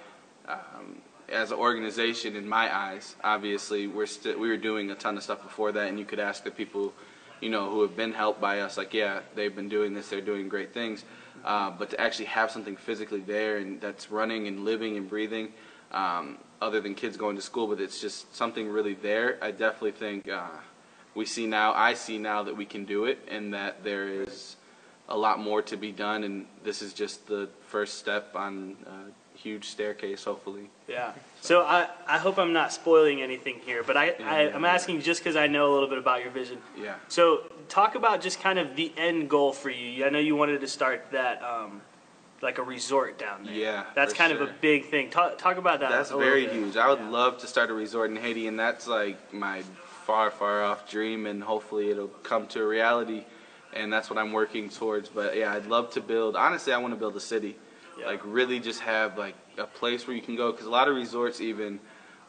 as an organization. In my eyes. Obviously, we were doing a ton of stuff before that, and you could ask the people, you know, who have been helped by us, like, yeah, they've been doing this, they're doing great things, but to actually have something physically there and that's running and living and breathing, other than kids going to school, but it's just something really there. I definitely think I see now that we can do it, and that there is a lot more to be done, and this is just the first step on a huge staircase, hopefully. Yeah. So I hope I'm not spoiling anything here, but I'm asking just because I know a little bit about your vision. Yeah. So talk about just kind of the end goal for you. I know you wanted to start that, like a resort down there. Yeah. That's kind of a big thing. Talk about that. That's very huge. I would love to start a resort in Haiti, and that's like my far, far off dream, and hopefully it'll come to a reality, and that's what I'm working towards. But yeah, I'd love to build, honestly, I want to build a city. Yeah. Like really just have like a place where you can go, because a lot of resorts even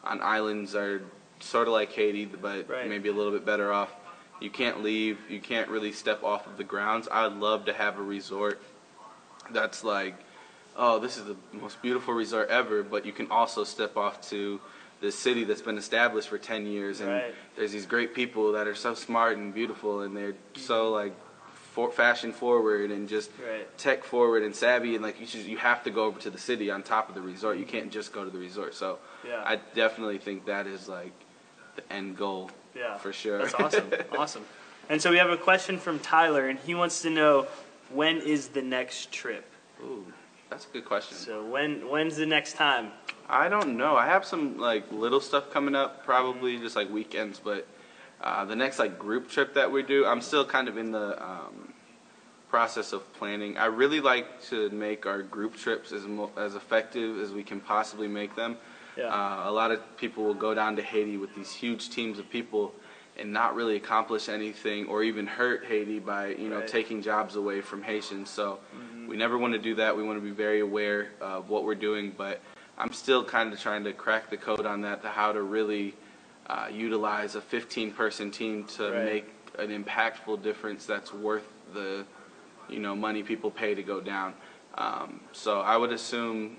on islands are sort of like Haiti, but maybe a little bit better off. You can't leave, you can't really step off of the grounds. I would love to have a resort that's like, oh, this is the most beautiful resort ever, but you can also step off to this city that's been established for 10 years, and there's these great people that are so smart and beautiful, and they're so like fashion forward and just tech forward and savvy, and like you have to go over to the city on top of the resort. You can't just go to the resort. So I definitely think that is like the end goal. For sure. That's awesome. Awesome. And so we have a question from Tyler, and he wants to know, when is the next trip? Ooh, that's a good question. So when's the next time? I don't know. I have some like little stuff coming up, probably just like weekends, but the next like group trip that we do, I'm still kind of in the process of planning. I really like to make our group trips as effective as we can possibly make them. A lot of people will go down to Haiti with these huge teams of people and not really accomplish anything, or even hurt Haiti by taking jobs away from Haitians. So we never want to do that. We want to be very aware of what we're doing, but I'm still kind of trying to crack the code on that, to how to really utilize a 15-person team to make an impactful difference that's worth the money people pay to go down. So I would assume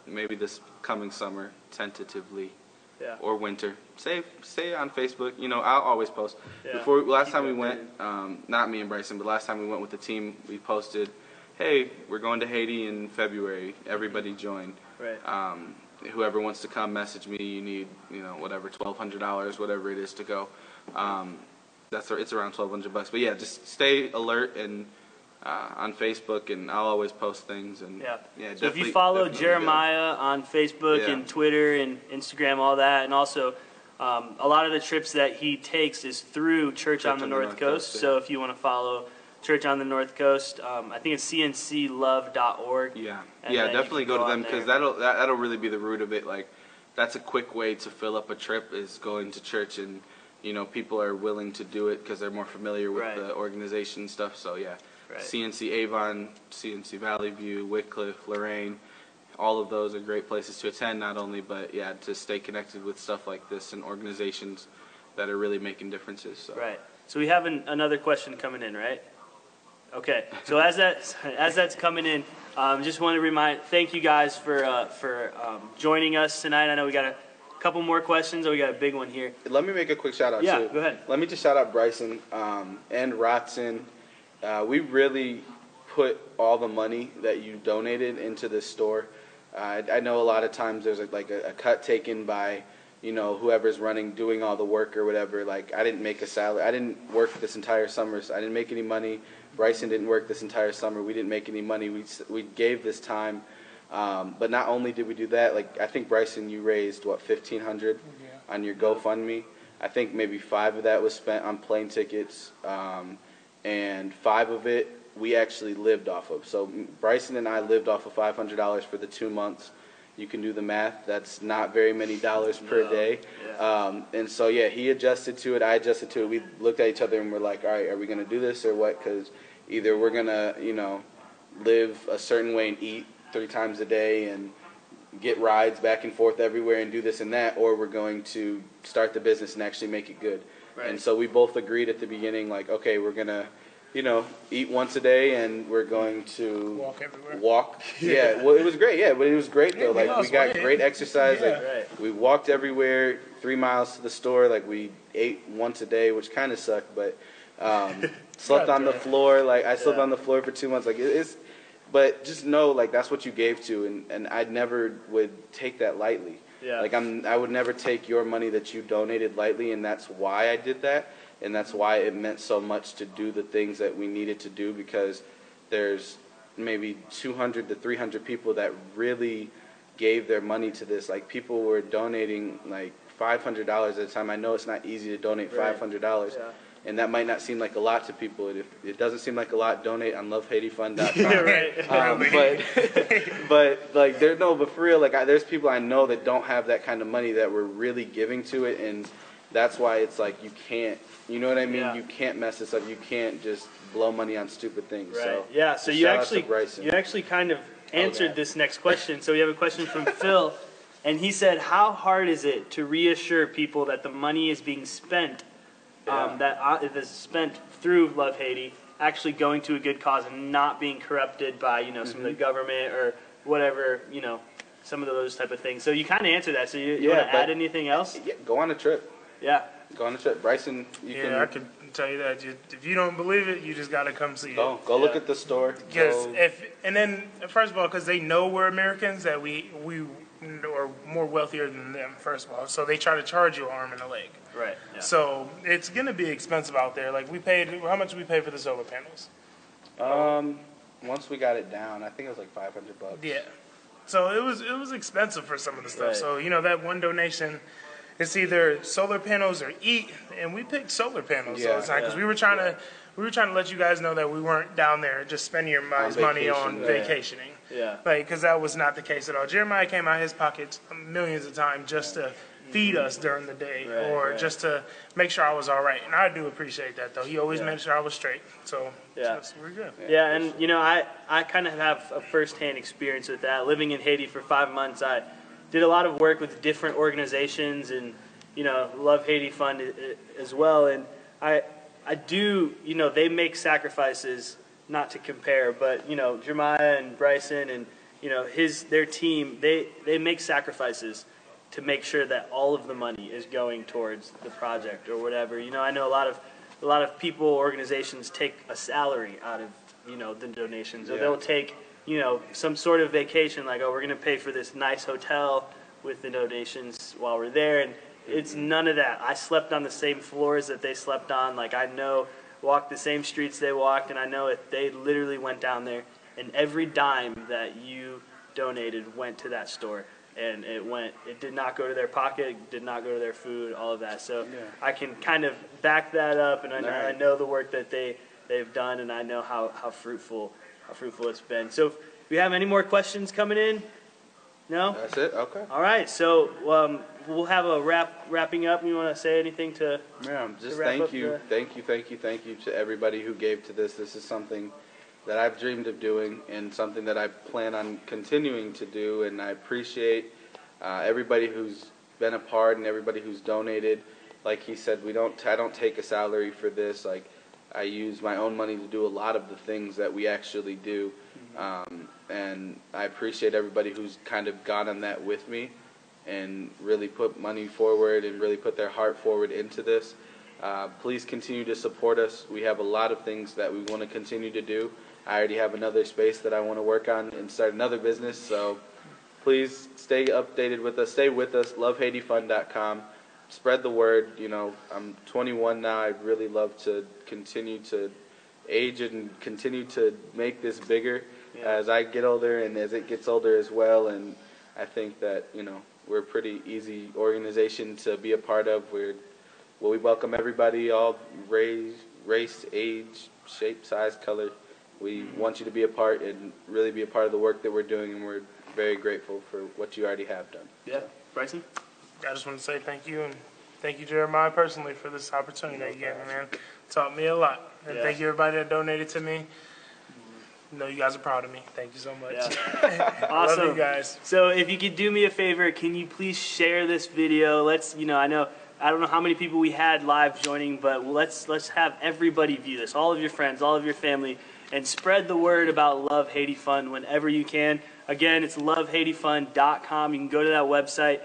maybe this coming summer, tentatively, or winter. Stay on Facebook. I'll always post. Last time we went, not me and Bryson, but last time we went with the team, we posted, hey, we're going to Haiti in February. Everybody join. Whoever wants to come, message me. You need, whatever, $1,200, whatever it is to go. It's around $1,200. But yeah, just stay alert and on Facebook, and I'll always post things. And so if you follow Jeremiah on Facebook and Twitter and Instagram, all that, and also a lot of the trips that he takes is through Church on the North Coast. So if you want to follow Church on the North Coast, I think it's cnclove.org. Definitely go to them, because that'll really be the root of it. Like, that's a quick way to fill up a trip, is going to church, and people are willing to do it because they're more familiar with the organization and stuff. So CNC Avon, CNC Valley View, Wycliffe, Lorraine, all of those are great places to attend, not only, but to stay connected with stuff like this and organizations that are really making differences. So. So we have another question coming in, right? Okay. So as that's coming in, just want to thank you guys for joining us tonight. I know we got a couple more questions. We got a big one here. Let me make a quick shout out too. Yeah, go ahead. Let me just shout out Bryson and Rotson. We really put all the money that you donated into this store. I know a lot of times there's like a cut taken by, you know, whoever's doing all the work or whatever. Like, I didn't make a salary. I didn't work this entire summer, so I didn't make any money. Bryson didn't work this entire summer. We didn't make any money. We gave this time. But not only did we do that, like, I think, Bryson, you raised, what, $1,500 on your GoFundMe? I think maybe 5 of that was spent on plane tickets, and 5 of it we actually lived off of. So Bryson and I lived off of $500 for the 2 months. You can do the math. That's not very many dollars per day. Yeah. And so, yeah, he adjusted to it. I adjusted to it. We looked at each other and we're like, all right, are we going to do this or what? Because either we're going to, you know, live a certain way and eat 3 times a day and get rides back and forth everywhere and do this and that, or we're going to start the business and actually make it good. Right. And so we both agreed at the beginning, like, okay, we're going to, you know, eat once a day, and we're going to walk everywhere. Yeah, well, it was great. Yeah, but it was great though. Like, we got great exercise. Yeah. Like, we walked everywhere, 3 miles to the store. Like, we ate once a day, which kind of sucked, but slept on the floor. Like, I slept on the floor for 2 months. Like, it's, but just know, like, that's what you gave to, and I never would take that lightly. Yeah. Like, I would never take your money that you donated lightly, and that's why I did that. And that's why it meant so much to do the things that we needed to do, because there's maybe 200 to 300 people that really gave their money to this. Like, people were donating like $500 at a time. I know it's not easy to donate $500, and that might not seem like a lot to people. If it doesn't seem like a lot, donate on lovehaitiFund.com. But like, but for real, like, there's people I know that don't have that kind of money that were really giving to it, and that's why it's like, you can't, you know what I mean? Yeah. You can't mess this up. You can't just blow money on stupid things. Right. So, yeah. So you actually kind of answered this next question. So we have a question from Phil, and he said, how hard is it to reassure people that the money is being spent, that it is spent through Love Haiti, actually going to a good cause and not being corrupted by, you know, some of the government or whatever, you know, some of those type of things. So you kind of answered that. So you want to add anything else? Yeah, go on a trip. Yeah. Go on a trip. Bryson, I can tell you that. If you don't believe it, you just got to come see it. Go look at the store. Because first of all, because they know we're Americans, that we are more wealthier than them, first of all. So they try to charge you an arm and a leg. Right. Yeah. So it's going to be expensive out there. Like, how much did we pay for the solar panels? Once we got it down, I think it was like $500. Yeah. So it was expensive for some of the stuff. Right. So, you know, that one donation, it's either solar panels or eat, and we picked solar panels all the time because we were trying to let you guys know that we weren't down there just spending your money on vacationing. Yeah, like, because that was not the case at all. Jeremiah came out of his pockets millions of times just to feed us during the day, just to make sure I was all right. And I do appreciate that, though. He always made sure I was straight. So we're good. Yeah, and you know, I kind of have a firsthand experience with that. Living in Haiti for 5 months, I did a lot of work with different organizations, and, you know, Love Haiti Fund as well. And I do, you know, they make sacrifices, not to compare, but, you know, Jeremiah and Bryson and, you know, their team, they make sacrifices to make sure that all of the money is going towards the project or whatever. You know, I know a lot of people, organizations take a salary out of, you know, the donations, or they'll take, you know, some sort of vacation, like, oh, we're going to pay for this nice hotel with the donations while we're there, and it's none of that. I slept on the same floors that they slept on. Like, walked the same streets they walked, and I know if they literally went down there, and every dime that you donated went to that store, and it did not go to their pocket, it did not go to their food, all of that. So I can kind of back that up, and I know the work that they've done, and I know how fruitful it's been. So if we have any more questions coming in? No? That's it? Okay. All right. So we'll have a wrapping up. You want to say anything to just thank you to everybody who gave to this. This is something that I've dreamed of doing and something that I plan on continuing to do, and I appreciate everybody who's been a part and everybody who's donated. like he said, I don't take a salary for this. Like, I use my own money to do a lot of the things that we actually do. And I appreciate everybody who's kind of gone on that with me and really put money forward and really put their heart forward into this. Please continue to support us. We have a lot of things that we want to continue to do. I already have another space that I want to work on and start another business. So please stay updated with us. Stay with us. LoveHaitiFun.com. Spread the word. You know, I'm 21 now. I'd really love to continue to age and continue to make this bigger as I get older and as it gets older as well. And I think that, you know, we're a pretty easy organization to be a part of. We welcome everybody, all race, age, shape, size, color. We want you to be a part and really be a part of the work that we're doing, and we're very grateful for what you already have done. Yeah. Bryson? I just want to say thank you, and thank you, Jeremiah, personally, for this opportunity that you gave me, man. Taught me a lot. And thank you, everybody that donated to me. I know you guys are proud of me. Thank you so much. Yeah. Awesome. Love you guys. So if you could do me a favor, can you please share this video? Let's, you know, I don't know how many people we had live joining, but let's have everybody view this. All of your friends, all of your family, and spread the word about Love Haiti Fun whenever you can. Again, it's LoveHaitiFun.com. You can go to that website.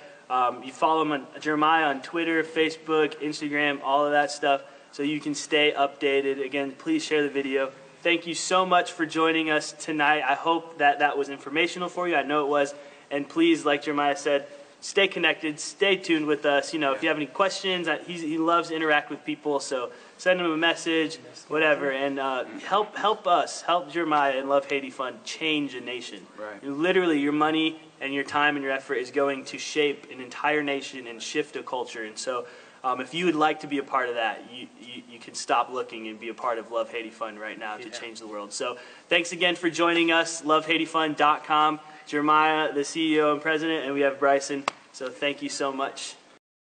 You follow him on Jeremiah on Twitter, Facebook, Instagram, all of that stuff, so you can stay updated. Again, please share the video. Thank you so much for joining us tonight. I hope that was informational for you. I know it was. And please, like Jeremiah said, stay connected, stay tuned with us. You know, if you have any questions, he loves to interact with people, so send him a message, whatever, and help us, help Jeremiah and Love Haiti Fun change a nation. Right. Literally, your money and your time and your effort is going to shape an entire nation and shift a culture. And so if you would like to be a part of that, you can stop looking and be a part of Love Haiti Fun right now to change the world. So thanks again for joining us, LoveHaitiFun.com. Jeremiah, the CEO and president, and we have Bryson. So thank you so much.